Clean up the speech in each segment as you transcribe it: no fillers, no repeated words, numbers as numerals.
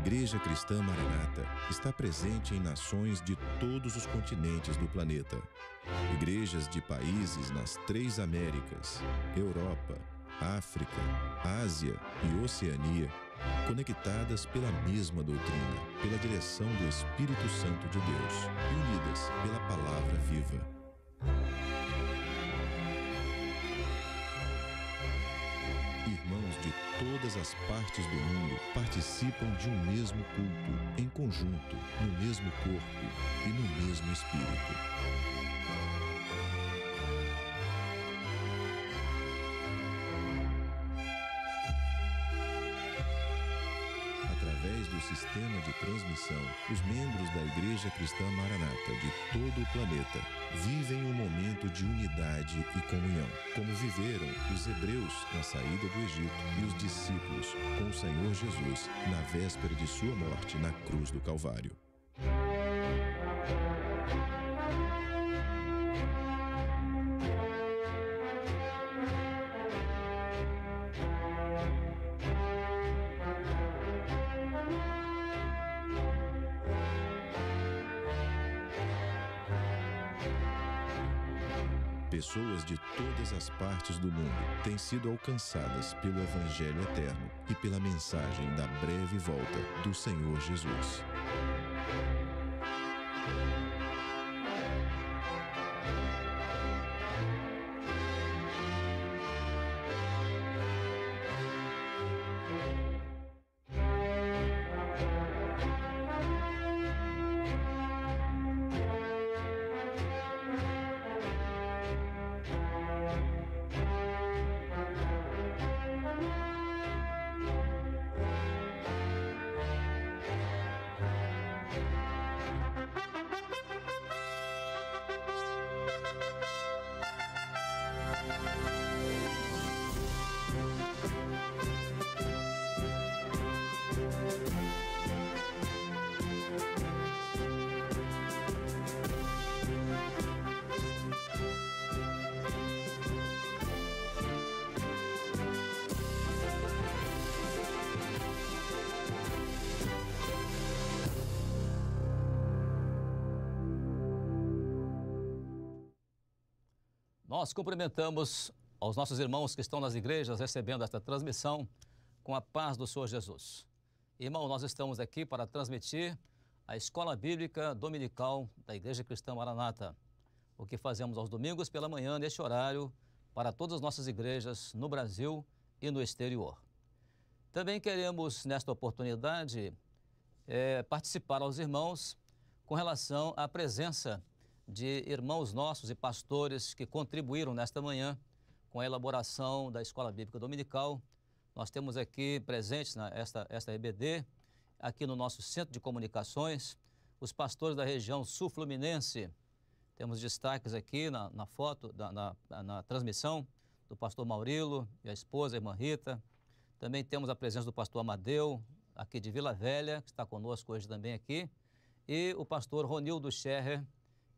Igreja Cristã Maranata está presente em nações de todos os continentes do planeta. Igrejas de países nas 3 Américas, Europa, África, Ásia e Oceania, conectadas pela mesma doutrina, pela direção do Espírito Santo de Deus e unidas pela palavra viva. Irmãos de todas as partes do mundo participam de um mesmo culto, em conjunto, no mesmo corpo e no mesmo Espírito. Através do sistema de transmissão, os membros da Igreja Cristã Maranata de todo o planeta vivem um momento de unidade e comunhão, como viveram os hebreus na saída do Egito e os discípulos com o Senhor Jesus na véspera de sua morte na cruz do Calvário. Pessoas de todas as partes do mundo têm sido alcançadas pelo Evangelho eterno e pela mensagem da breve volta do Senhor Jesus. Nós cumprimentamos aos nossos irmãos que estão nas igrejas recebendo esta transmissão com a paz do Senhor Jesus. Irmão, nós estamos aqui para transmitir a Escola Bíblica Dominical da Igreja Cristã Maranata, o que fazemos aos domingos pela manhã, neste horário, para todas as nossas igrejas no Brasil e no exterior. Também queremos, nesta oportunidade, participar aos irmãos com relação à presença de irmãos nossos e pastores que contribuíram nesta manhã com a elaboração da Escola Bíblica Dominical. Nós temos aqui presentes esta EBD, aqui no nosso Centro de Comunicações, os pastores da região sul-fluminense. Temos destaques aqui na foto, na transmissão, do pastor Maurilo e a esposa, a irmã Rita. Também temos a presença do pastor Amadeu, aqui de Vila Velha, que está conosco hoje também aqui, e o pastor Ronildo Scherrer,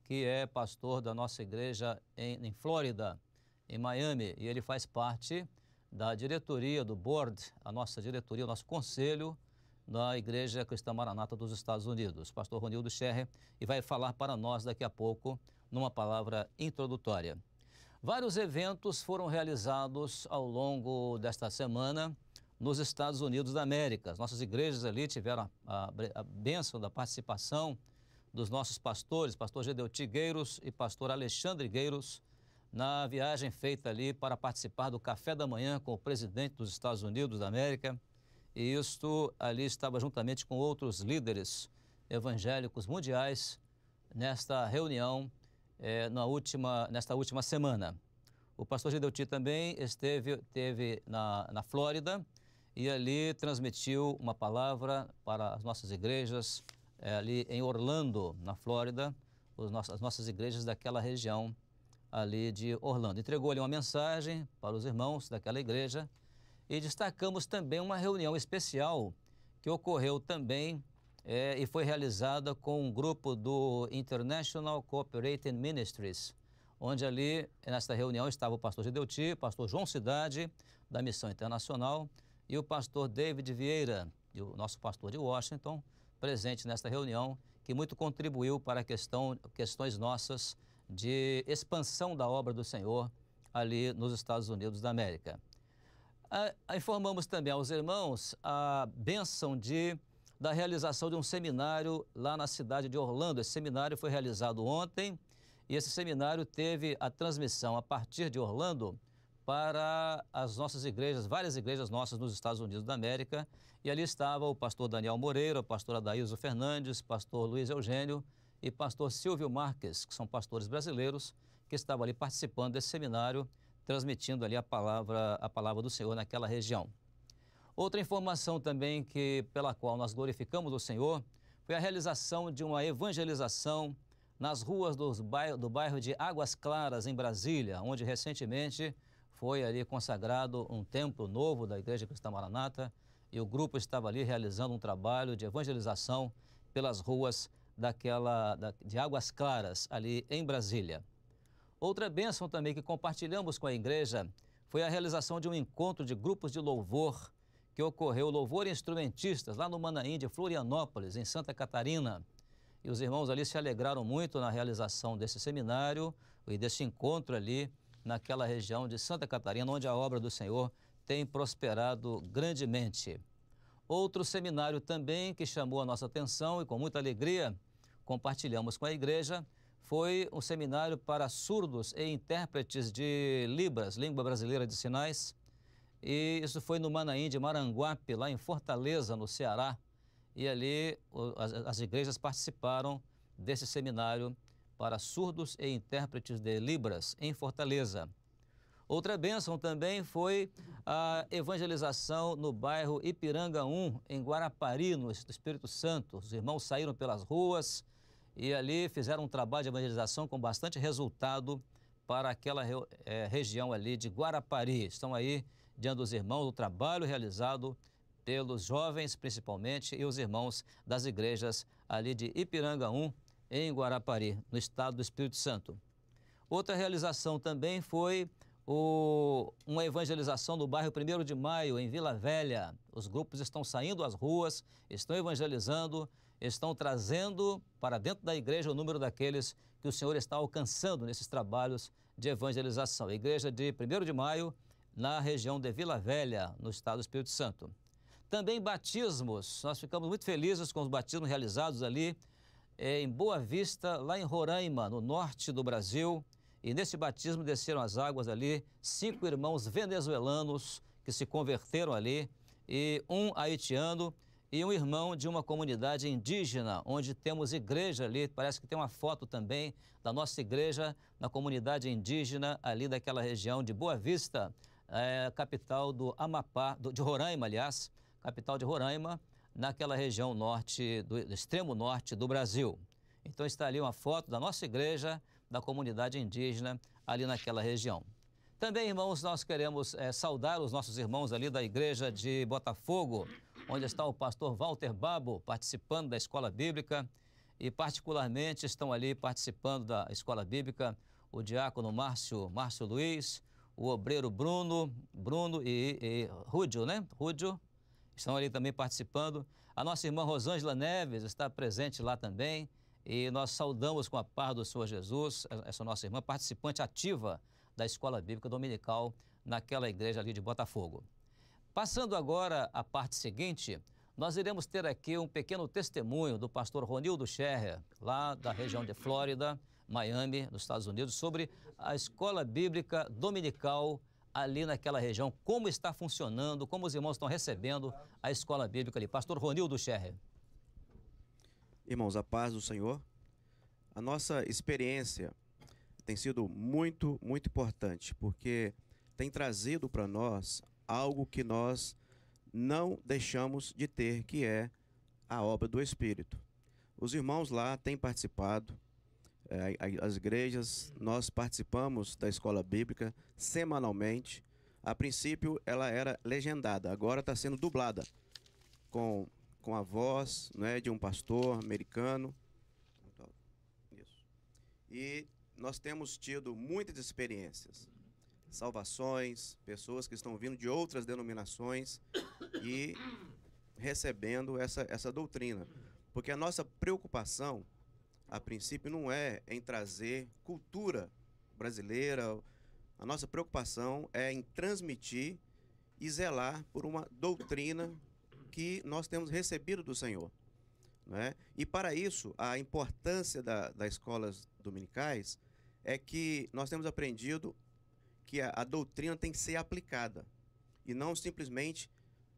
que é pastor da nossa igreja em Flórida, em Miami, e ele faz parte da diretoria, do board, a nossa diretoria, o nosso conselho da Igreja Cristã Maranata dos Estados Unidos, pastor Ronildo Scherrer, e vai falar para nós daqui a pouco numa palavra introdutória. Vários eventos foram realizados ao longo desta semana nos Estados Unidos da América. As nossas igrejas ali tiveram a bênção da participação dos nossos pastores, pastor Gedeuti Gueiros e pastor Alexandre Gueiros, na viagem feita ali para participar do café da manhã com o presidente dos Estados Unidos da América. E isto ali estava juntamente com outros líderes evangélicos mundiais nesta reunião nesta última semana. O pastor Gedeuti também esteve na Flórida e ali transmitiu uma palavra para as nossas igrejas ali em Orlando, na Flórida, as nossas igrejas daquela região ali de Orlando. Entregou ali uma mensagem para os irmãos daquela igreja e destacamos também uma reunião especial que ocorreu também e foi realizada com um grupo do International Cooperating Ministries, onde ali, nesta reunião, estava o pastor Gedeuti, o pastor João Cidade, da Missão Internacional, e o pastor David Vieira, o nosso pastor de Washington, presente nesta reunião, que muito contribuiu para questões nossas de expansão da obra do Senhor ali nos Estados Unidos da América. Informamos também aos irmãos a bênção da realização de um seminário lá na cidade de Orlando. Esse seminário foi realizado ontem e esse seminário teve a transmissão a partir de Orlando para as nossas igrejas, várias igrejas nossas nos Estados Unidos da América, e ali estava o pastor Daniel Moreira, o pastor Adailzo Fernandes, pastor Luiz Eugênio e pastor Silvio Marques, que são pastores brasileiros, que estavam ali participando desse seminário, transmitindo ali a palavra do Senhor naquela região. Outra informação também pela qual nós glorificamos o Senhor foi a realização de uma evangelização nas ruas do bairro de Águas Claras, em Brasília, onde recentemente foi ali consagrado um templo novo da Igreja Cristã Maranata, e o grupo estava ali realizando um trabalho de evangelização pelas ruas de Águas Claras, ali em Brasília. Outra bênção também que compartilhamos com a igreja foi a realização de um encontro de grupos de louvor que ocorreu, louvor e instrumentistas, lá no Manaim de Florianópolis, em Santa Catarina. E os irmãos ali se alegraram muito na realização desse seminário e desse encontro ali naquela região de Santa Catarina, onde a obra do Senhor tem prosperado grandemente. Outro seminário também que chamou a nossa atenção e com muita alegria compartilhamos com a igreja foi um seminário para surdos e intérpretes de Libras, Língua Brasileira de Sinais, e isso foi no Manaim de Maranguape, lá em Fortaleza, no Ceará, e ali as igrejas participaram desse seminário para surdos e intérpretes de Libras, em Fortaleza. Outra bênção também foi a evangelização no bairro Ipiranga 1, em Guarapari, no Espírito Santo. Os irmãos saíram pelas ruas e ali fizeram um trabalho de evangelização com bastante resultado para aquela região ali de Guarapari. Estão aí diante dos irmãos o trabalho realizado pelos jovens principalmente e os irmãos das igrejas ali de Ipiranga 1, em Guarapari, no estado do Espírito Santo. Outra realização também foi uma evangelização no bairro 1º de Maio, em Vila Velha. Os grupos estão saindo às ruas, estão evangelizando, estão trazendo para dentro da igreja o número daqueles que o Senhor está alcançando nesses trabalhos de evangelização. A igreja de 1º de Maio, na região de Vila Velha, no estado do Espírito Santo. Também batismos, nós ficamos muito felizes com os batismos realizados ali em Boa Vista, lá em Roraima, no norte do Brasil. E nesse batismo desceram as águas ali 5 irmãos venezuelanos que se converteram ali, e um haitiano e um irmão de uma comunidade indígena, onde temos igreja ali, parece que tem uma foto também da nossa igreja na comunidade indígena ali daquela região de Boa Vista, capital do Amapá, de Roraima, aliás, capital de Roraima, naquela região norte, do extremo norte do Brasil. Então está ali uma foto da nossa igreja, da comunidade indígena ali naquela região. Também, irmãos, nós queremos saudar os nossos irmãos ali da igreja de Botafogo, onde está o pastor Walter Babo participando da escola bíblica, e particularmente estão ali participando da escola bíblica o diácono Márcio Luiz, o obreiro Bruno e Rúdio, né? Rúdio, estão ali também participando. A nossa irmã Rosângela Neves está presente lá também, e nós saudamos com a paz do Senhor Jesus, essa nossa irmã participante ativa da Escola Bíblica Dominical naquela igreja ali de Botafogo. Passando agora à parte seguinte, nós iremos ter aqui um pequeno testemunho do pastor Ronildo Scherrer, lá da região de Flórida, Miami, nos Estados Unidos, sobre a Escola Bíblica Dominical ali naquela região, como está funcionando, como os irmãos estão recebendo a Escola Bíblica ali. Pastor Ronildo Scherrer. Irmãos, a paz do Senhor. A nossa experiência tem sido muito importante, porque tem trazido para nós algo que nós não deixamos de ter, que é a obra do Espírito. Os irmãos lá têm participado, as igrejas, nós participamos da escola bíblica semanalmente. A princípio ela era legendada, agora está sendo dublada com a voz, né, de um pastor americano. Isso. E nós temos tido muitas experiências, salvações, pessoas que estão vindo de outras denominações, e recebendo essa doutrina. Porque a nossa preocupação, a princípio, não é em trazer cultura brasileira. A nossa preocupação é em transmitir e zelar por uma doutrina que nós temos recebido do Senhor, né? E para isso, a importância das escolas dominicais é que nós temos aprendido que a doutrina tem que ser aplicada e não simplesmente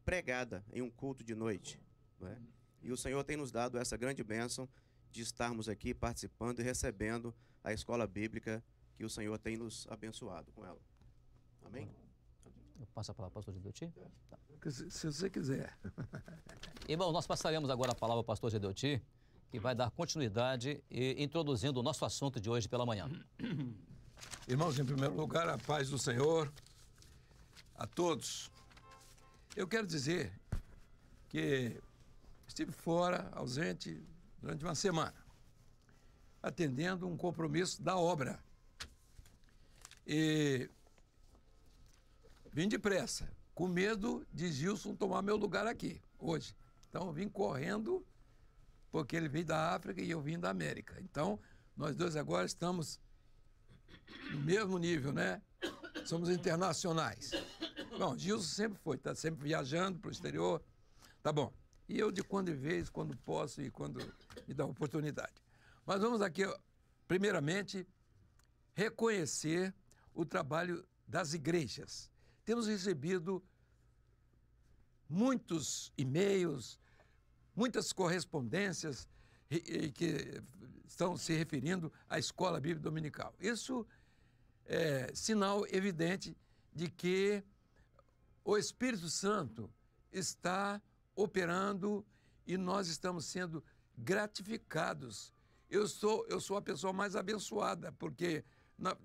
pregada em um culto de noite, né? E o Senhor tem nos dado essa grande bênção de estarmos aqui participando e recebendo a escola bíblica que o Senhor tem nos abençoado com ela. Amém? Eu passo a palavra para o pastor Gedeuti? Tá. Se você quiser. Irmão, nós passaremos agora a palavra ao pastor Gedeuti, que vai dar continuidade e introduzindo o nosso assunto de hoje pela manhã. Irmãos, em primeiro lugar, a paz do Senhor a todos. Eu quero dizer que estive fora, ausente, durante uma semana, atendendo um compromisso da obra. E vim depressa, com medo de Gilson tomar meu lugar aqui, hoje. Então, eu vim correndo, porque ele veio da África e eu vim da América. Então, nós dois agora estamos no mesmo nível, né? Somos internacionais. Bom, Gilson sempre foi, está sempre viajando para o exterior. Tá bom. E eu, de quando em vez, quando posso e quando me dá oportunidade. Mas vamos aqui, primeiramente, reconhecer o trabalho das igrejas. Temos recebido muitos e-mails, muitas correspondências que estão se referindo à Escola Bíblica Dominical. Isso é sinal evidente de que o Espírito Santo está operando e nós estamos sendo gratificados. Eu sou a pessoa mais abençoada, porque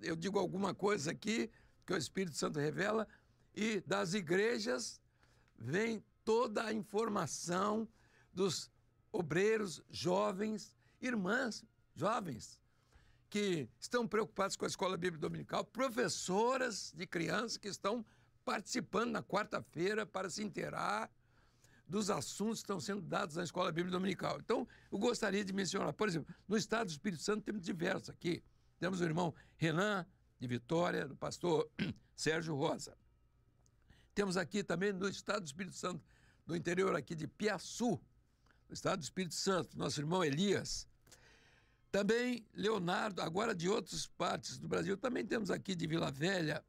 eu digo alguma coisa aqui que o Espírito Santo revela e das igrejas vem toda a informação dos obreiros jovens, irmãs jovens, que estão preocupados com a Escola Bíblica Dominical, professoras de crianças que estão participando na quarta-feira para se inteirar dos assuntos que estão sendo dados na Escola Bíblica Dominical. Então, eu gostaria de mencionar, por exemplo, no estado do Espírito Santo temos diversos aqui. Temos o irmão Renan, de Vitória, do pastor Sérgio Rosa. Temos aqui também no estado do Espírito Santo, do interior aqui de Piaçu, no estado do Espírito Santo, nosso irmão Elias. Também Leonardo, agora de outras partes do Brasil, também temos aqui de Vila Velha,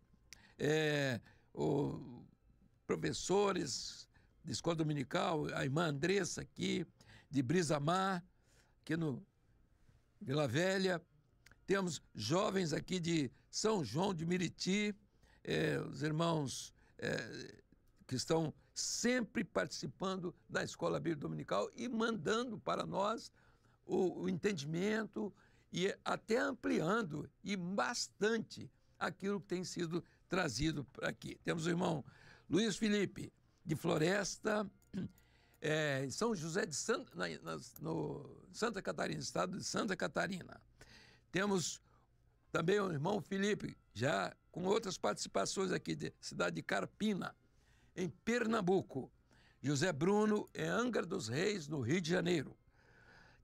professores de escola dominical, a irmã Andressa aqui, de Brisamar, aqui no Vila Velha. Temos jovens aqui de São João de Miriti, os irmãos que estão sempre participando da Escola Bíblica Dominical e mandando para nós o entendimento e até ampliando e bastante aquilo que tem sido trazido para aqui. Temos o irmão Luiz Felipe, de Floresta, São José de Santa Catarina, estado de Santa Catarina. Temos também o irmão Felipe, já com outras participações aqui, de cidade de Carpina, em Pernambuco. José Bruno, em Angra dos Reis, no Rio de Janeiro.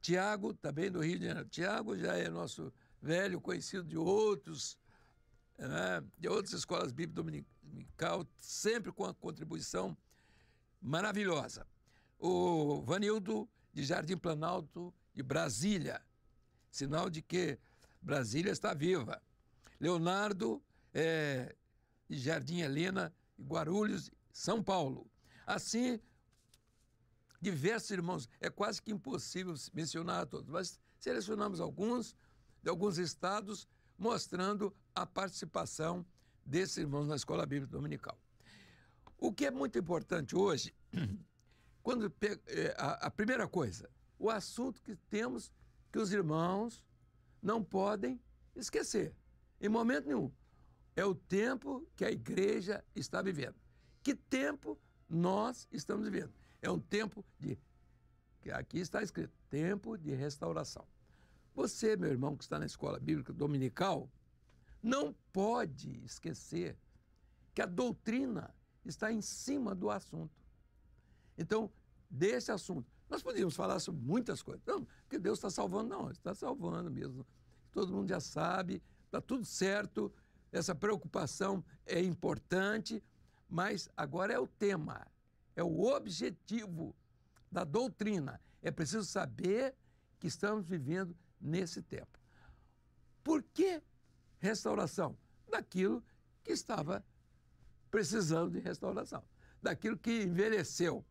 Tiago, também do Rio de Janeiro. Tiago já é nosso velho conhecido de outras escolas bíblicas dominical, sempre com a contribuição maravilhosa. O Vanildo, de Jardim Planalto, de Brasília, sinal de que Brasília está viva. Leonardo, de Jardim Helena, de Guarulhos, São Paulo. Assim, diversos irmãos, é quase que impossível mencionar a todos, mas selecionamos alguns, de alguns estados, mostrando a participação desses irmãos na Escola Bíblica Dominical. O que é muito importante hoje, a primeira coisa, o assunto que temos que os irmãos não podem esquecer, em momento nenhum, é o tempo que a igreja está vivendo. Que tempo nós estamos vivendo? É um tempo que aqui está escrito, tempo de restauração. Você, meu irmão, que está na Escola Bíblica Dominical, não pode esquecer que a doutrina está em cima do assunto. Então, desse assunto. Nós podíamos falar sobre muitas coisas. Não, que Deus está salvando, não, está salvando mesmo. Todo mundo já sabe, está tudo certo, essa preocupação é importante, mas agora é o tema, é o objetivo da doutrina. É preciso saber que estamos vivendo nesse tempo. Por que restauração? Daquilo que estava precisando de restauração, daquilo que envelheceu,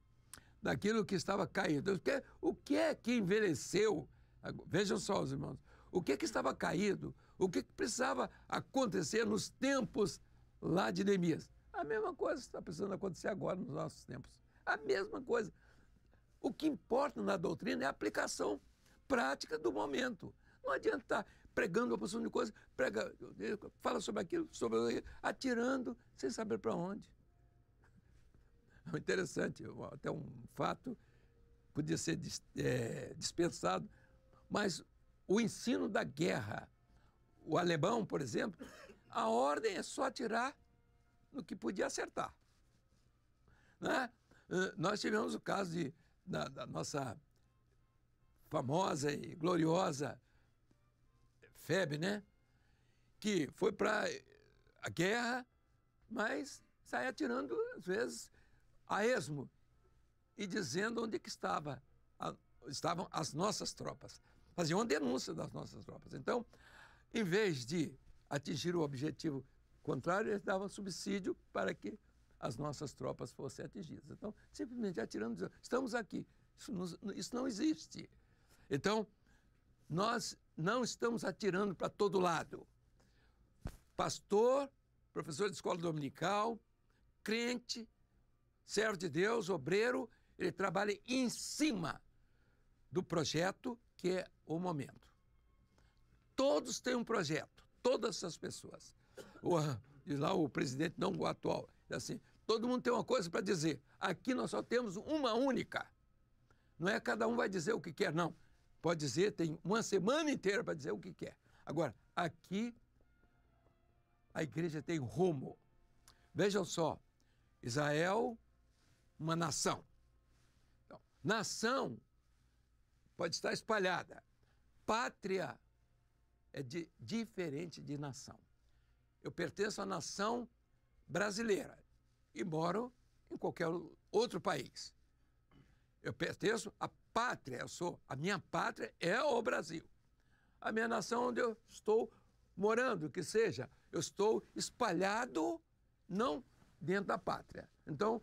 daquilo que estava caído. O que é que envelheceu? Vejam só, os irmãos, o que é que estava caído? O que é que precisava acontecer nos tempos lá de Neemias? A mesma coisa está precisando acontecer agora nos nossos tempos. A mesma coisa. O que importa na doutrina é a aplicação prática do momento. Não adianta estar pregando uma porção de coisas, fala sobre aquilo, atirando, sem saber para onde. É interessante, até um fato podia ser dispensado, mas o ensino da guerra, o alemão, por exemplo, a ordem é só atirar no que podia acertar. Né? Nós tivemos o caso da nossa famosa e gloriosa FEB, né? Que foi para a guerra, mas saía atirando, às vezes, a esmo e dizendo onde que estavam as nossas tropas. Faziam uma denúncia das nossas tropas. Então, em vez de atingir o objetivo contrário, eles davam subsídio para que as nossas tropas fossem atingidas. Então, simplesmente atirando, dizendo, estamos aqui. Isso não existe. Então, nós não estamos atirando para todo lado. Pastor, professor de escola dominical, crente, servo de Deus, obreiro, ele trabalha em cima do projeto que é o momento. Todos têm um projeto, todas as pessoas. Diz lá o presidente não atual, assim, todo mundo tem uma coisa para dizer. Aqui nós só temos uma única. Não é cada um vai dizer o que quer, não. Pode dizer, tem uma semana inteira para dizer o que quer. Agora, aqui, a igreja tem rumo. Vejam só, Israel, uma nação. Então, nação pode estar espalhada. Pátria é diferente de nação. Eu pertenço à nação brasileira e moro em qualquer outro país. Eu pertenço à pátria, a minha pátria é o Brasil. A minha nação onde eu estou morando, que seja, eu estou espalhado, não dentro da pátria. Então,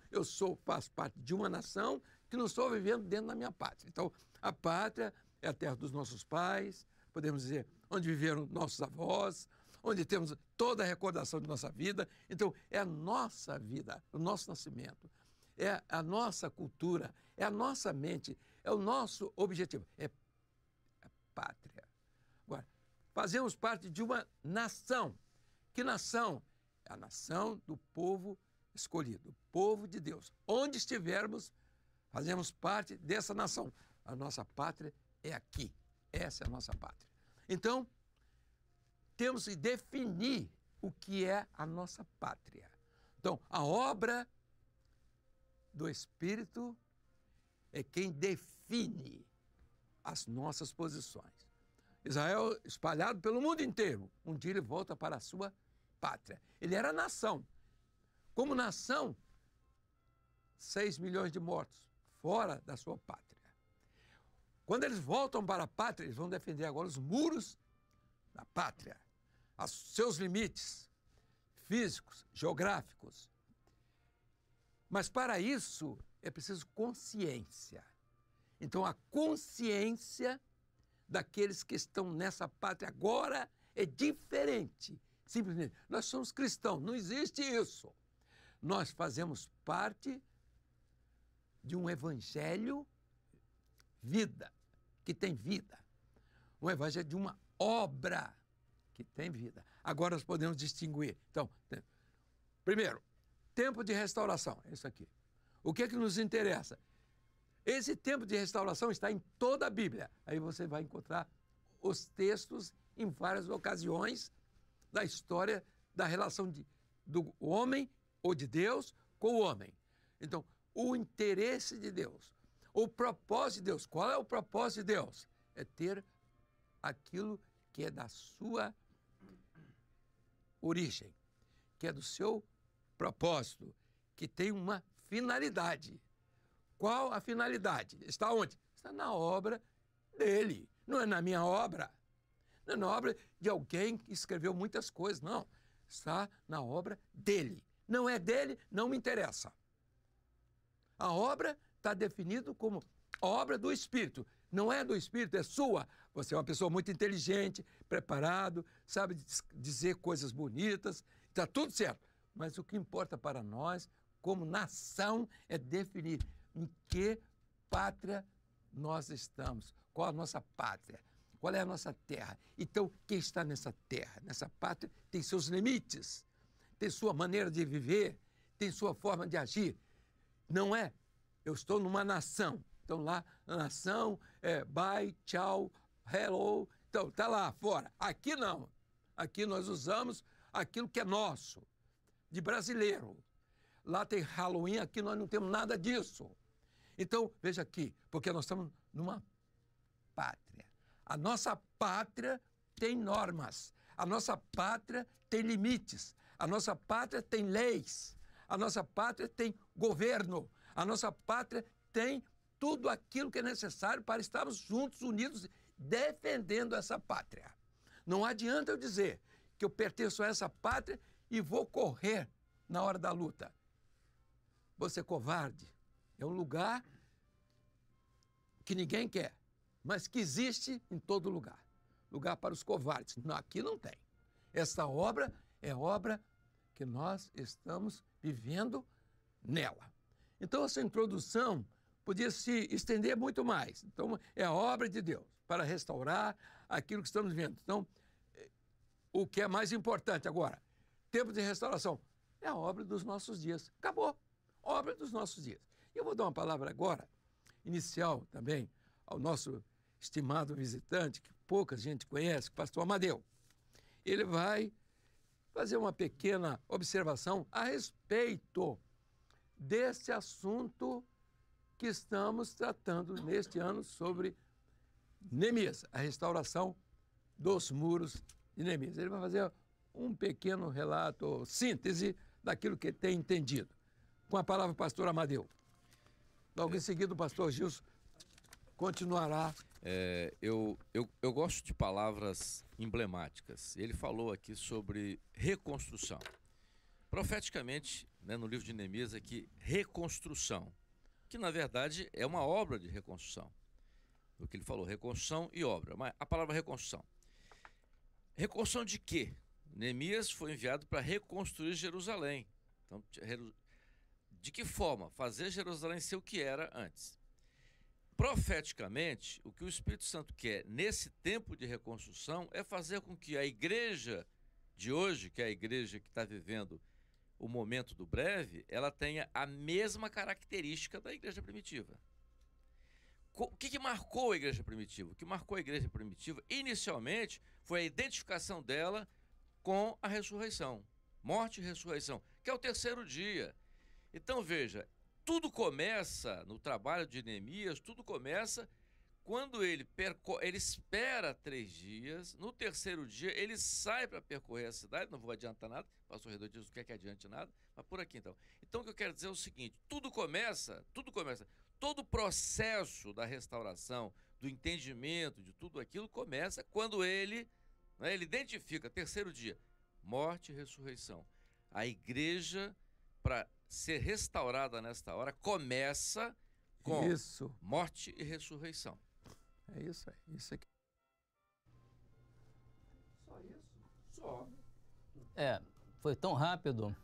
faço parte de uma nação que não estou vivendo dentro da minha pátria. Então, a pátria é a terra dos nossos pais, podemos dizer, onde viveram nossos avós, onde temos toda a recordação de nossa vida. Então, é a nossa vida, o nosso nascimento, é a nossa cultura, é a nossa mente, é o nosso objetivo, é a pátria. Agora, fazemos parte de uma nação. Que nação? É a nação do povo escolhido, o povo de Deus. Onde estivermos, fazemos parte dessa nação. A nossa pátria é aqui. Essa é a nossa pátria. Então, temos que definir o que é a nossa pátria. Então, a obra do Espírito é quem define as nossas posições. Israel, espalhado pelo mundo inteiro, um dia ele volta para a sua pátria. Ele era nação. Como nação, 6 milhões de mortos fora da sua pátria. Quando eles voltam para a pátria, eles vão defender agora os muros da pátria, os seus limites físicos, geográficos. Mas para isso é preciso consciência. Então a consciência daqueles que estão nessa pátria agora é diferente. Simplesmente, nós somos cristãos, não existe isso. Nós fazemos parte de um evangelho vida, que tem vida. Um evangelho de uma obra que tem vida. Agora nós podemos distinguir. Então, primeiro, tempo de restauração, é isso aqui. O que é que nos interessa? Esse tempo de restauração está em toda a Bíblia. Aí você vai encontrar os textos em várias ocasiões da história da relação do homem ou de Deus com o homem. Então, o interesse de Deus, O propósito de Deus. Qual é o propósito de Deus? É ter aquilo que é da sua origem, que é do seu propósito, que tem uma finalidade. Qual a finalidade? Está onde? Está na obra dele. Não é na minha obra. Não é na obra de alguém que escreveu muitas coisas, não. Está na obra dele. Não é dele, não me interessa. A obra está definida como obra do Espírito. Não é do Espírito, é sua. Você é uma pessoa muito inteligente, preparado, sabe dizer coisas bonitas, está tudo certo. Mas o que importa para nós, como nação, é definir em que pátria nós estamos. Qual a nossa pátria? Qual é a nossa terra? Então, quem está nessa terra, nessa pátria, tem seus limites, tem sua maneira de viver, tem sua forma de agir. Não é, eu estou numa nação. Então, lá, a nação é bye, tchau, hello. Então, está lá fora. Aqui não. Aqui nós usamos aquilo que é nosso, de brasileiro. Lá tem Halloween, aqui nós não temos nada disso. Então, veja aqui, porque nós estamos numa pátria. A nossa pátria tem normas. A nossa pátria tem limites. A nossa pátria tem leis. A nossa pátria tem governo. A nossa pátria tem tudo aquilo que é necessário para estarmos juntos, unidos, defendendo essa pátria. Não adianta eu dizer que eu pertenço a essa pátria e vou correr na hora da luta. Vou ser covarde. É um lugar que ninguém quer, mas que existe em todo lugar. Lugar para os covardes. Não, aqui não tem. Essa obra é obra que nós estamos vivendo nela. Então, essa introdução podia se estender muito mais. Então, é a obra de Deus para restaurar aquilo que estamos vivendo. Então, o que é mais importante agora, tempo de restauração, é a obra dos nossos dias. Acabou. Obra dos nossos dias. E eu vou dar uma palavra agora, inicial também, ao nosso estimado visitante, que pouca gente conhece, o pastor Amadeu. Ele vai fazer uma pequena observação a respeito desse assunto que estamos tratando neste ano sobre Neemias, a restauração dos muros de Neemias. Ele vai fazer um pequeno relato, síntese daquilo que tem entendido. Com a palavra, pastor Amadeu. Logo em seguida, o pastor Gilson continuará. Eu gosto de palavras emblemáticas. Ele falou aqui sobre reconstrução. Profeticamente, né, no livro de Neemias, aqui, reconstrução, que na verdade é uma obra de reconstrução. O que ele falou, reconstrução e obra. Mas a palavra reconstrução. Reconstrução de quê? Neemias foi enviado para reconstruir Jerusalém. Então, de que forma? Fazer Jerusalém ser o que era antes. Profeticamente, o que o Espírito Santo quer nesse tempo de reconstrução é fazer com que a igreja de hoje, que é a igreja que está vivendo o momento do breve, ela tenha a mesma característica da igreja primitiva. O que marcou a igreja primitiva? O que marcou a igreja primitiva, inicialmente, foi a identificação dela com a ressurreição. Morte e ressurreição, que é o terceiro dia. Então, veja, tudo começa no trabalho de Neemias, tudo começa quando ele espera 3 dias, no terceiro dia ele sai para percorrer a cidade, não vou adiantar nada, o pastor Redor diz que adiante nada, mas por aqui então. Então o que eu quero dizer é o seguinte, tudo começa, todo o processo da restauração, do entendimento de tudo aquilo começa quando ele identifica, terceiro dia, morte e ressurreição. A igreja, para ser restaurada nesta hora, começa com morte e ressurreição. É isso aí, isso aqui. Só isso? Só. Foi tão rápido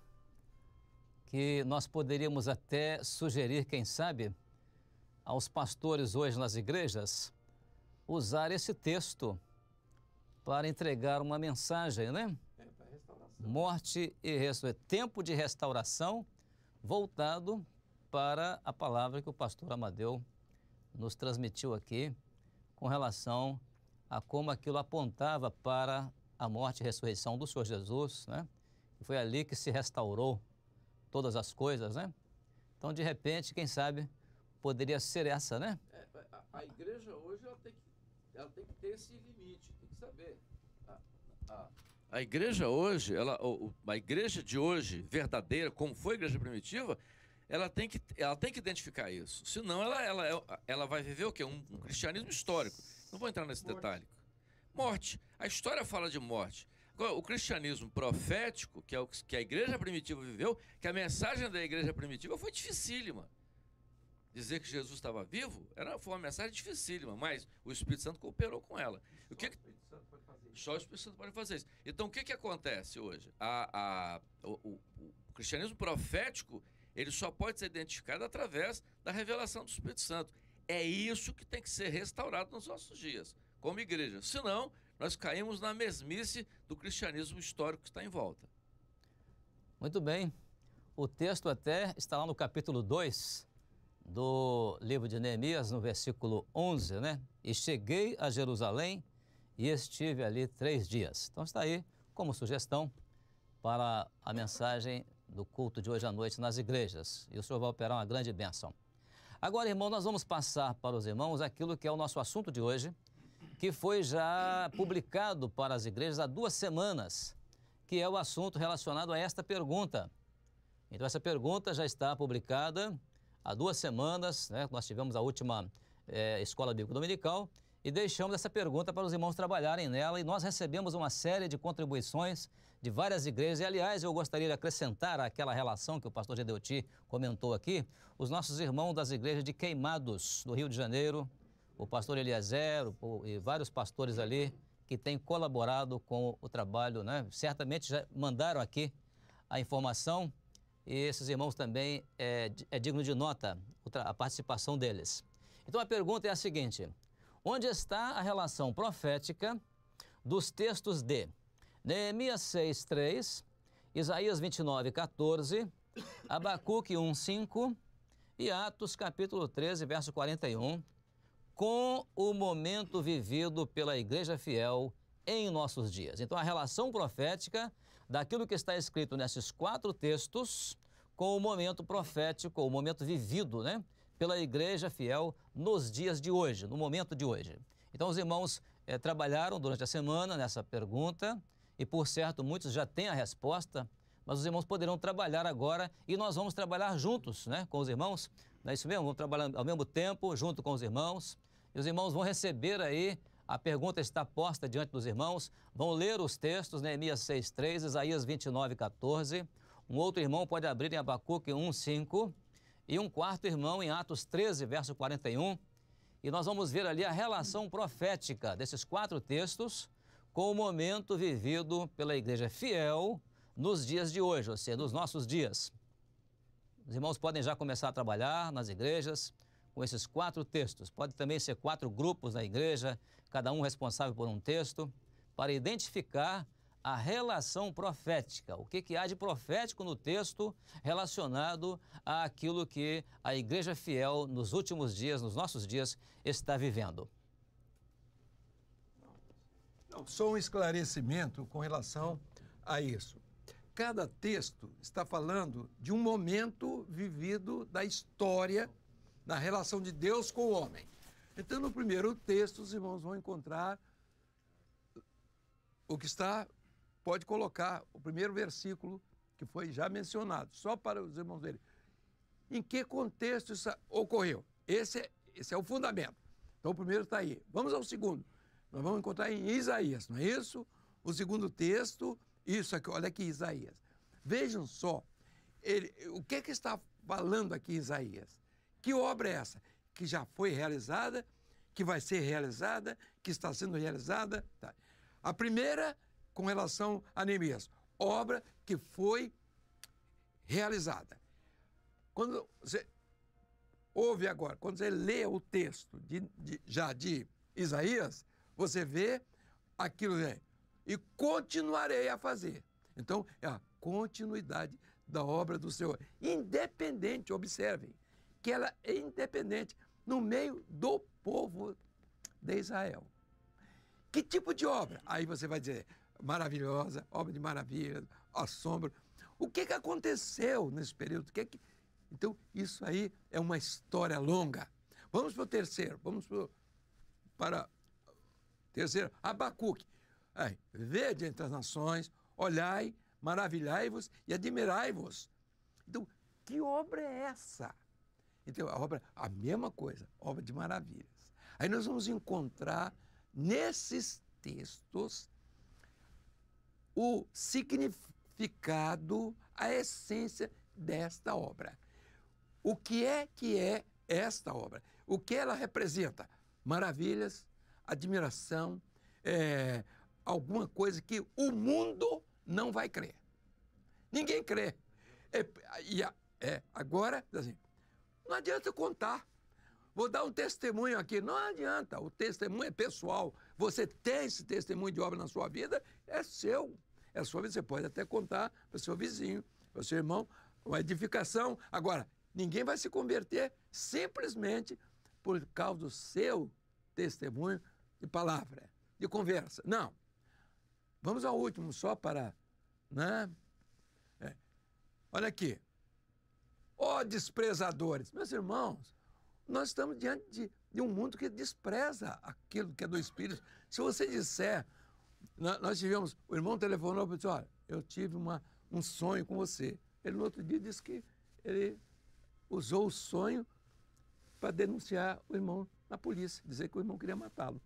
que nós poderíamos até sugerir, quem sabe, aos pastores hoje nas igrejas, usar esse texto para entregar uma mensagem, né? Para restauração. Morte e ressurreição. Tempo de restauração voltado para a palavra que o pastor Amadeu nos transmitiu aqui com relação a como aquilo apontava para a morte e ressurreição do Senhor Jesus, né? E foi ali que se restaurou todas as coisas, né? Então, de repente, quem sabe, poderia ser essa, né? A igreja hoje ela tem que ter esse limite, tem que saber. A igreja hoje, a igreja de hoje, verdadeira, como foi a igreja primitiva, ela tem que identificar isso. Senão ela vai viver o quê? Um cristianismo histórico. Não vou entrar nesse detalhe. Morte. A história fala de morte. Agora, o cristianismo profético, que é o que a igreja primitiva viveu, que a mensagem da igreja primitiva foi dificílima. Dizer que Jesus estava vivo foi uma mensagem dificílima, mas o Espírito Santo cooperou com ela. Só o Espírito Santo pode fazer isso. Então, o que acontece hoje? O cristianismo profético, ele só pode ser identificado através da revelação do Espírito Santo. É isso que tem que ser restaurado nos nossos dias, como igreja. Senão, nós caímos na mesmice do cristianismo histórico que está em volta. Muito bem. O texto até está lá no capítulo 2 do livro de Neemias, no versículo 11, né? E cheguei a Jerusalém e estive ali 3 dias. Então está aí como sugestão para a mensagem do culto de hoje à noite nas igrejas. E o senhor vai operar uma grande bênção. Agora, irmão, nós vamos passar para os irmãos aquilo que é o nosso assunto de hoje, que foi já publicado para as igrejas há 2 semanas, que é o assunto relacionado a esta pergunta. Então, essa pergunta já está publicada há 2 semanas, né? Nós tivemos a última Escola Bíblica Dominical e deixamos essa pergunta para os irmãos trabalharem nela e nós recebemos uma série de contribuições de várias igrejas. E, aliás, eu gostaria de acrescentar àquela relação que o pastor Gedeuti comentou aqui, os nossos irmãos das igrejas de Queimados, do Rio de Janeiro, o pastor Eliezer e vários pastores ali que têm colaborado com o trabalho, né? Certamente já mandaram aqui a informação e esses irmãos também é digno de nota a participação deles. Então a pergunta é a seguinte: onde está a relação profética dos textos de Neemias 6:3, Isaías 29:14, Abacuque 1:5 e Atos capítulo 13, verso 41, com o momento vivido pela igreja fiel em nossos dias? Então, a relação profética daquilo que está escrito nesses 4 textos com o momento profético, o momento vivido, né, pela igreja fiel nos dias de hoje, no momento de hoje. Então, os irmãos trabalharam durante a semana nessa pergunta e, por certo, muitos já têm a resposta, mas os irmãos poderão trabalhar agora e nós vamos trabalhar juntos, né, com os irmãos. Não é isso mesmo? Vamos trabalhar ao mesmo tempo, junto com os irmãos. E os irmãos vão receber aí, a pergunta está posta diante dos irmãos, vão ler os textos, Neemias 6:3, Isaías 29:14. Um outro irmão pode abrir em Abacuque 1:5 e um quarto irmão em Atos 13, verso 41. E nós vamos ver ali a relação profética desses 4 textos com o momento vivido pela igreja fiel nos dias de hoje, ou seja, nos nossos dias. Os irmãos podem já começar a trabalhar nas igrejas com esses 4 textos. Pode também ser 4 grupos na igreja, cada um responsável por um texto, para identificar a relação profética. O que há de profético no texto relacionado àquilo que a igreja fiel nos últimos dias, nos nossos dias, está vivendo. Não, só um esclarecimento com relação a isso. Cada texto está falando de um momento vivido da história, na relação de Deus com o homem. Então, no primeiro texto, os irmãos vão encontrar o que está, pode colocar o primeiro versículo que foi já mencionado, só para os irmãos verem. Em que contexto isso ocorreu? Esse é o fundamento. Então, o primeiro está aí. Vamos ao segundo. Nós vamos encontrar em Isaías, não é isso? O segundo texto, isso aqui, olha aqui, Isaías. Vejam só, o que está falando aqui Isaías? Que obra é essa? Que já foi realizada, que vai ser realizada, que está sendo realizada. Tá. A primeira, com relação a Neemias, obra que foi realizada. Quando você ouve agora, quando você lê o texto já de Isaías, você vê aquilo, e continuarei a fazer. Então, é a continuidade da obra do Senhor. Independente, observem, que ela é independente no meio do povo de Israel. Que tipo de obra? Aí você vai dizer, maravilhosa, obra de maravilha, assombro. O que aconteceu nesse período? Então, isso aí é uma história longa. Vamos para o terceiro, para o terceiro, Abacuque. Vede entre as nações, olhai, maravilhai-vos e admirai-vos. Então, que obra é essa? Então, a mesma coisa, obra de maravilhas. Aí nós vamos encontrar nesses textos o significado, a essência desta obra. O que é esta obra? O que ela representa? Maravilhas, admiração, alguma coisa que o mundo não vai crer. Ninguém crê. Agora, assim, não adianta contar. Vou dar um testemunho aqui. Não adianta, o testemunho é pessoal. Você tem esse testemunho de obra na sua vida, é seu. É sua vida, você pode até contar para o seu vizinho, para o seu irmão, uma edificação. Agora, ninguém vai se converter simplesmente por causa do seu testemunho de palavra, de conversa. Não. Vamos ao último, só para... né? Olha aqui. Ó desprezadores. Meus irmãos, nós estamos diante de um mundo que despreza aquilo que é do Espírito. Se você disser... Nós tivemos... O irmão telefonou e disse, olha, eu tive um sonho com você. Ele, no outro dia, disse que ele usou o sonho para denunciar o irmão na polícia, dizer que o irmão queria matá-lo.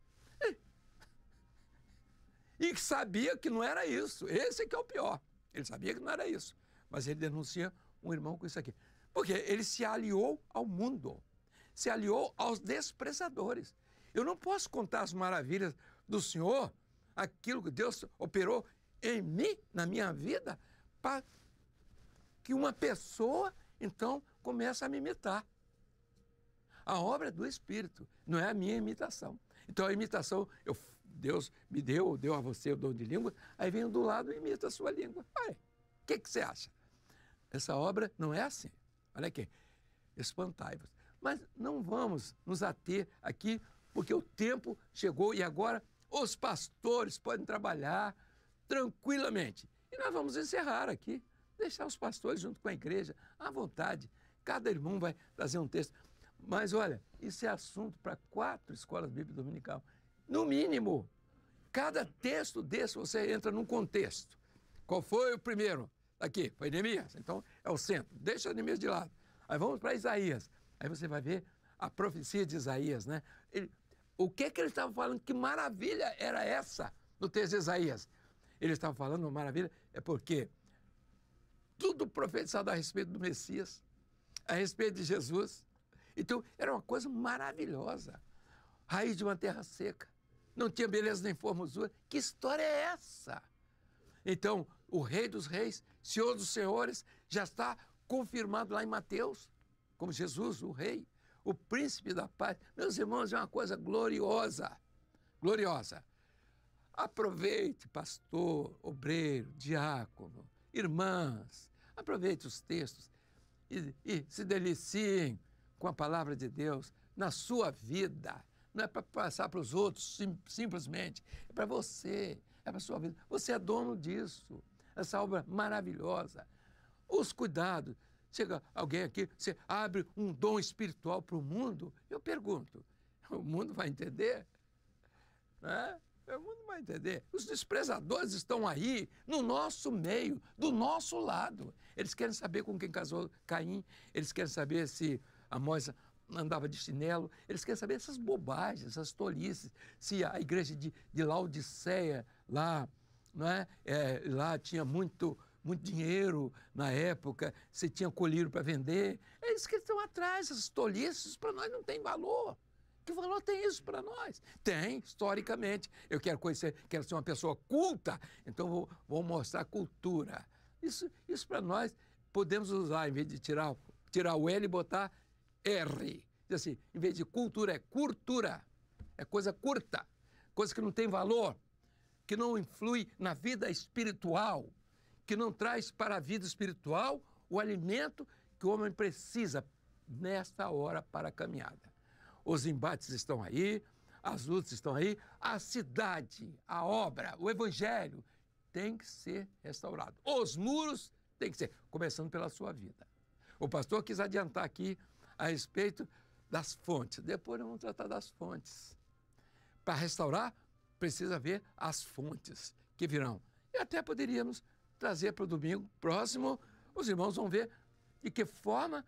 E sabia que não era isso. Esse que é o pior. Ele sabia que não era isso. Mas ele denuncia um irmão com isso aqui. Porque ele se aliou ao mundo. Se aliou aos desprezadores. Eu não posso contar as maravilhas do Senhor, aquilo que Deus operou em mim, na minha vida, para que uma pessoa, então, comece a me imitar. A obra é do Espírito, não é a minha imitação. Então, a imitação, Deus me deu a você o dom de língua, aí vem do lado e imita a sua língua. Olha, o que você acha? Essa obra não é assim. Olha aqui, espantai-vos. Mas não vamos nos ater aqui, porque o tempo chegou e agora os pastores podem trabalhar tranquilamente. E nós vamos encerrar aqui, deixar os pastores junto com a igreja, à vontade. Cada irmão vai trazer um texto. Mas olha, isso é assunto para 4 escolas bíblicas dominical. No mínimo, cada texto desse você entra num contexto. Qual foi o primeiro? Aqui, foi Neemias. Então, é o centro. Deixa Neemias de lado. Aí vamos para Isaías. Aí você vai ver a profecia de Isaías, né? O que ele estava falando? Que maravilha era essa no texto de Isaías? Ele estava falando uma maravilha, é porque tudo profetizado a respeito do Messias, a respeito de Jesus. Então, era uma coisa maravilhosa. Raiz de uma terra seca. Não tinha beleza nem formosura. Que história é essa? Então, o Rei dos Reis, Senhor dos Senhores, já está confirmado lá em Mateus, como Jesus, o Rei, o Príncipe da Paz. Meus irmãos, é uma coisa gloriosa, gloriosa. Aproveite, pastor, obreiro, diácono, irmãs, aproveite os textos e se deliciem com a palavra de Deus na sua vida. Não é para passar para os outros simplesmente, é para você, é para a sua vida. Você é dono disso, essa obra maravilhosa. Os cuidados. Chega alguém aqui, você abre um dom espiritual para o mundo, eu pergunto, o mundo vai entender? Né? O mundo vai entender. Os desprezadores estão aí, no nosso meio, do nosso lado. Eles querem saber com quem casou Caim, eles querem saber se Amós andava de chinelo, eles querem saber essas bobagens, essas tolices, se a igreja de Laodiceia lá, não é? Lá tinha muito dinheiro na época, se tinha colírio para vender. É isso que estão atrás, essas tolices, para nós não tem valor. Que valor tem isso para nós? Tem, historicamente. Eu quero conhecer, quero ser uma pessoa culta, então vou mostrar cultura. Isso para nós podemos usar, em vez de tirar o L e botar R. Diz assim, em vez de cultura, é curtura. É coisa curta, coisa que não tem valor, que não influi na vida espiritual, que não traz para a vida espiritual o alimento que o homem precisa nesta hora para a caminhada. Os embates estão aí, as lutas estão aí, a cidade, a obra, o evangelho tem que ser restaurado. Os muros têm que ser, começando pela sua vida. O pastor quis adiantar aqui a respeito das fontes. Depois nós vamos tratar das fontes. Para restaurar, precisa ver as fontes que virão. E até poderíamos trazer para o domingo próximo, os irmãos vão ver de que forma,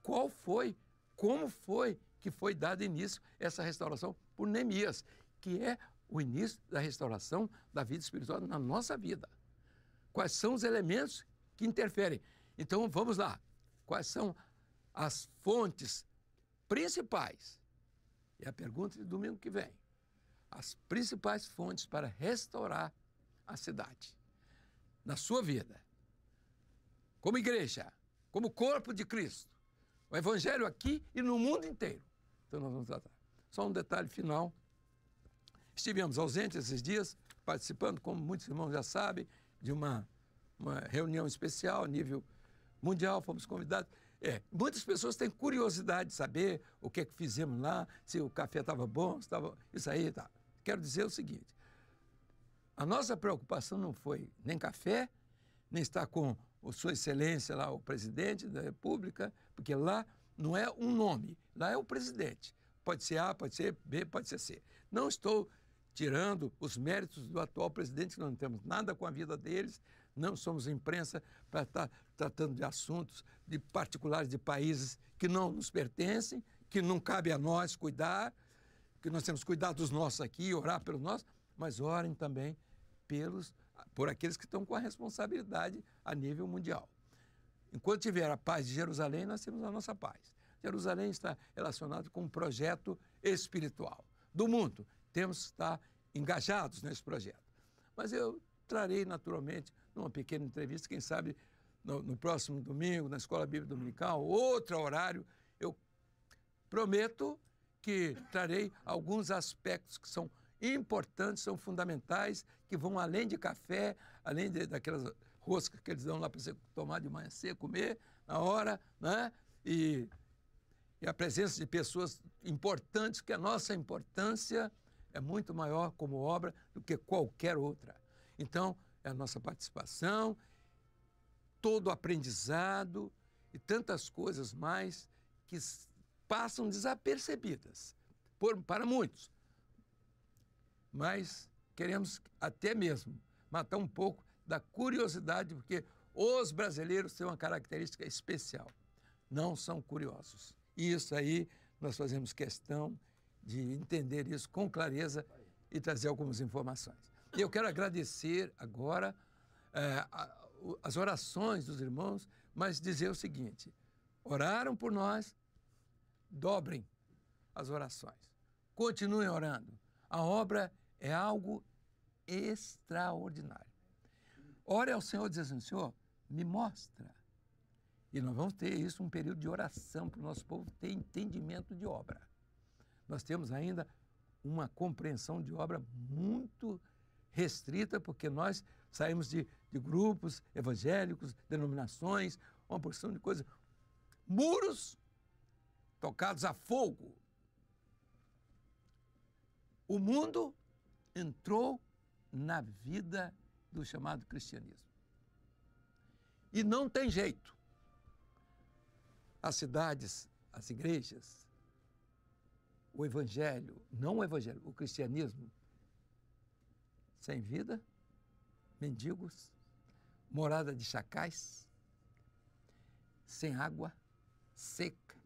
qual foi, como foi que foi dado início a essa restauração por Neemias, que é o início da restauração da vida espiritual na nossa vida. Quais são os elementos que interferem? Então, vamos lá. Quais são as fontes principais? É a pergunta de domingo que vem. As principais fontes para restaurar a cidade. Na sua vida. Como igreja. Como corpo de Cristo. O Evangelho aqui e no mundo inteiro. Então, nós vamos tratar. Só um detalhe final. Estivemos ausentes esses dias, participando, como muitos irmãos já sabem, de uma reunião especial a nível mundial, fomos convidados. Muitas pessoas têm curiosidade de saber o que é que fizemos lá, se o café estava bom, se estava... Isso aí, tá. Quero dizer o seguinte, a nossa preocupação não foi nem café, nem estar com Sua Excelência lá, o presidente da República, porque lá não é um nome, lá é o presidente. Pode ser A, pode ser B, pode ser C. Não estou tirando os méritos do atual presidente, que nós não temos nada com a vida deles, não somos imprensa para estar tratando de assuntos de particulares de países que não nos pertencem, que não cabe a nós cuidar, que nós temos que cuidar dos nossos aqui, orar pelos nossos, mas orem também por aqueles que estão com a responsabilidade a nível mundial. Enquanto tiver a paz de Jerusalém, nós temos a nossa paz. Jerusalém está relacionado com um projeto espiritual do mundo. Temos que estar engajados nesse projeto. Mas eu trarei naturalmente, numa pequena entrevista, quem sabe no próximo domingo, na Escola Bíblica Dominical, outro horário, eu prometo que trarei alguns aspectos que são importantes, são fundamentais, que vão além de café, além daquelas roscas que eles dão lá para você tomar de manhã cedo, comer na hora, né? E a presença de pessoas importantes, que a nossa importância é muito maior como obra do que qualquer outra. Então, é a nossa participação, todo o aprendizado e tantas coisas mais que passam desapercebidas para muitos. Mas queremos até mesmo matar um pouco da curiosidade, porque os brasileiros têm uma característica especial. Não são curiosos. E isso aí nós fazemos questão de entender isso com clareza e trazer algumas informações. E eu quero agradecer agora as orações dos irmãos, mas dizer o seguinte, oraram por nós, dobrem as orações. Continuem orando. A obra é algo extraordinário. Ore ao Senhor dizendo, Senhor, me mostra. E nós vamos ter isso, um período de oração para o nosso povo ter entendimento de obra. Nós temos ainda uma compreensão de obra muito restrita, porque nós saímos de grupos evangélicos, denominações, uma porção de coisas, muros tocados a fogo. O mundo entrou na vida do chamado cristianismo. E não tem jeito. As cidades, as igrejas, o evangelho, não o evangelho, o cristianismo, sem vida, mendigos, morada de chacais, sem água, seca,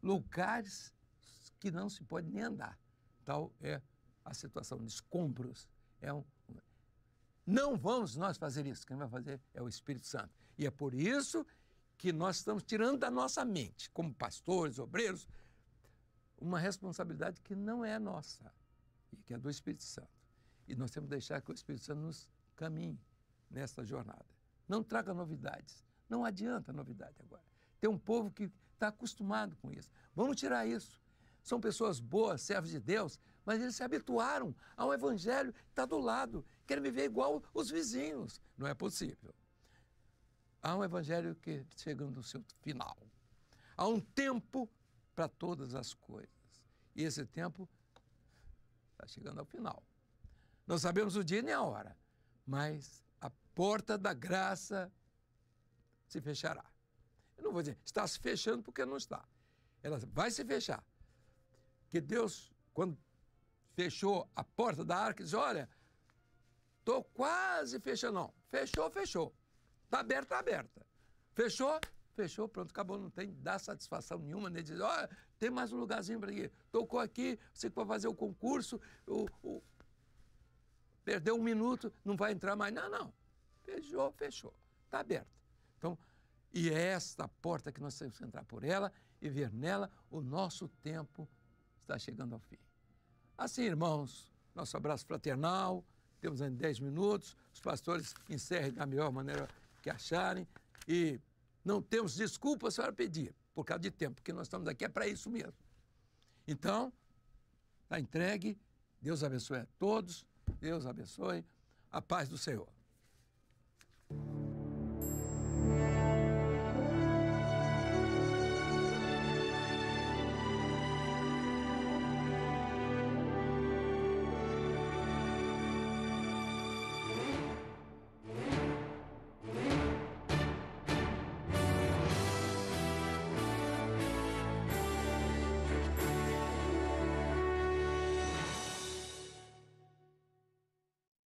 lugares que não se pode nem andar. Tal é a situação de escombros. Não vamos nós fazer isso. Quem vai fazer é o Espírito Santo. E é por isso que nós estamos tirando da nossa mente, como pastores, obreiros, uma responsabilidade que não é nossa, e que é do Espírito Santo. E nós temos que deixar que o Espírito Santo nos caminhe nessa jornada. Não traga novidades. Não adianta novidade agora. Tem um povo que está acostumado com isso. Vamos tirar isso. São pessoas boas, servos de Deus, mas eles se habituaram ao evangelho que está do lado. Querem viver igual os vizinhos. Não é possível. Há um evangelho que chega no seu final. Há um tempo para todas as coisas. E esse tempo está chegando ao final. Não sabemos o dia nem a hora, mas a porta da graça se fechará. vou dizer, está se fechando porque não está. Ela vai se fechar. Porque Deus, quando fechou a porta da arca, disse, olha, estou quase fechando. Não, fechou, fechou. Está aberta, está aberta. Fechou, fechou, pronto, acabou. Não tem, dá satisfação nenhuma, nem dizer, olha, tem mais um lugarzinho para ir. Tocou aqui, você que vai fazer o concurso, perdeu 1 minuto, não vai entrar mais. Não, não. Fechou, fechou. Está aberta. Então, e é esta porta que nós temos que entrar por ela e ver nela o nosso tempo está chegando ao fim. Assim, irmãos, nosso abraço fraternal, temos ainda 10 minutos, os pastores encerrem da melhor maneira que acharem e não temos desculpas para pedir, por causa de tempo, porque nós estamos aqui é para isso mesmo. Então, está entregue, Deus abençoe a todos, Deus abençoe, a paz do Senhor.